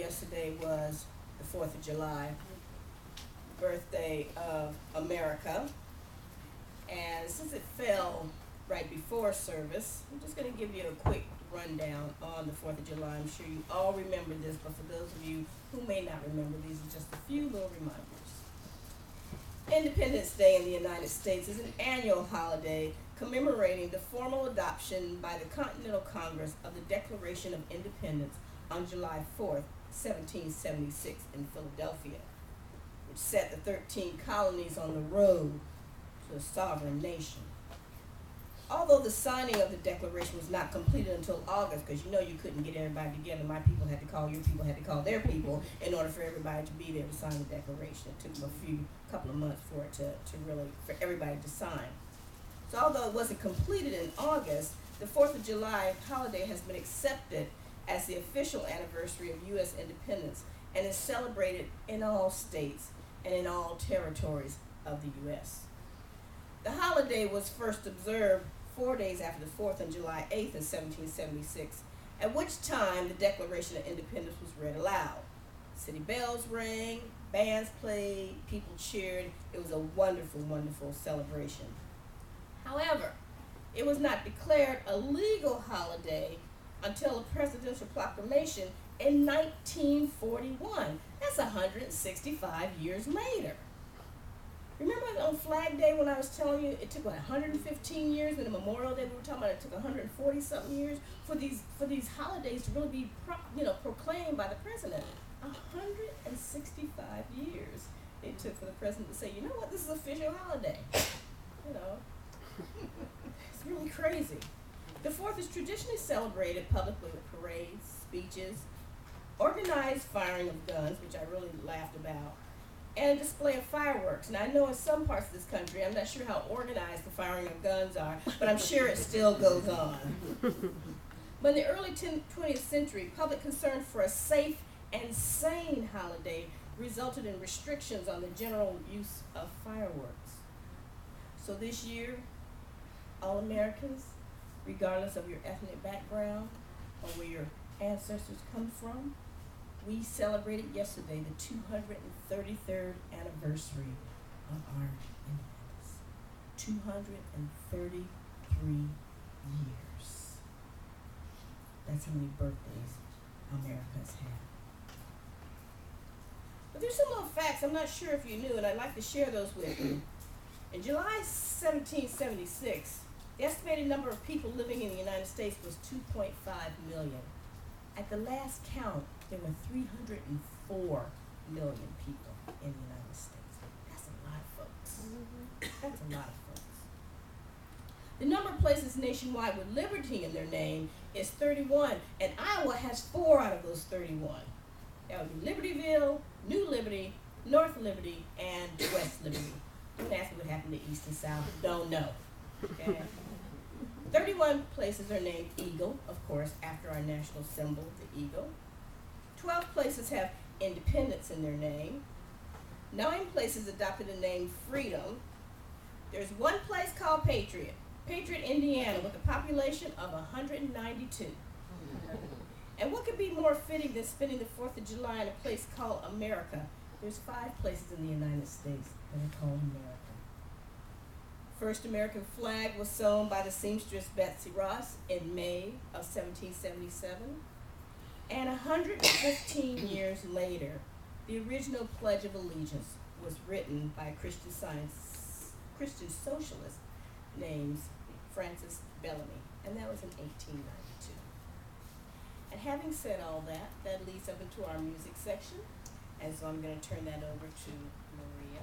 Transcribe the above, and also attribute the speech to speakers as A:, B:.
A: yesterday was the 4th of July, birthday of America. And since it fell right before service, I'm just going to give you a quick rundown on the 4th of July. I'm sure you all remember this, but for those of you who may not remember, these are just a few little reminders. Independence Day in the United States is an annual holiday commemorating the formal adoption by the Continental Congress of the Declaration of Independence on July 4th, 1776 in Philadelphia, which set the 13 colonies on the road to a sovereign nation. Although the signing of the Declaration was not completed until August, because you know you couldn't get everybody together. My people had to call your people, had to call their people in order for everybody to be there to sign the Declaration. It took them couple of months for it for everybody to sign. So although it wasn't completed in August, the 4th of July holiday has been accepted as the official anniversary of U.S. independence and is celebrated in all states and in all territories of the U.S. The holiday was first observed 4 days after the 4th on July 8th in 1776, at which time the Declaration of Independence was read aloud. City bells rang, bands played, people cheered. It was a wonderful, wonderful celebration. However, it was not declared a legal holiday until a presidential proclamation in 1941. That's 165 years later. Remember on Flag Day when I was telling you it took 115 years, and the Memorial Day we were talking about it took 140 something years for these holidays to really be proclaimed by the president. 165 years it took for the president to say, you know what, this is an official holiday. It's really crazy. The 4th is traditionally celebrated publicly with parades, speeches, organized firing of guns, which I really laughed about, and a display of fireworks. Now I know in some parts of this country, I'm not sure how organized the firing of guns are, but I'm sure it still goes on. But in the early 20th century, public concern for a safe and sane holiday resulted in restrictions on the general use of fireworks. So this year, all Americans, regardless of your ethnic background or where your ancestors come from, we celebrated yesterday the 233rd anniversary of our independence. 233 years. That's how many birthdays America's had. But there's some little facts I'm not sure if you knew, and I'd like to share those with you. In July 1776, the estimated number of people living in the United States was 2.5 million. At the last count, there were 304 million people in the United States. That's a lot of folks. That's a lot of folks. The number of places nationwide with Liberty in their name is 31, and Iowa has 4 out of those 31. That would be Libertyville, New Liberty, North Liberty, and West Liberty. Don't ask me what happened to East and South. Don't know. Okay? 31 places are named Eagle, of course, after our national symbol, the eagle. 12 places have Independence in their name. 9 places adopted the name Freedom. There's one place called Patriot, Indiana, with a population of 192. And what could be more fitting than spending the 4th of July in a place called America? There's 5 places in the United States that are called America. First American flag was sewn by the seamstress Betsy Ross in May of 1777. And 115 years later, the original Pledge of Allegiance was written by a Christian socialist named Francis Bellamy, and that was in 1892. And having said all that, that leads up into our music section, and so I'm going to turn that over to Maria.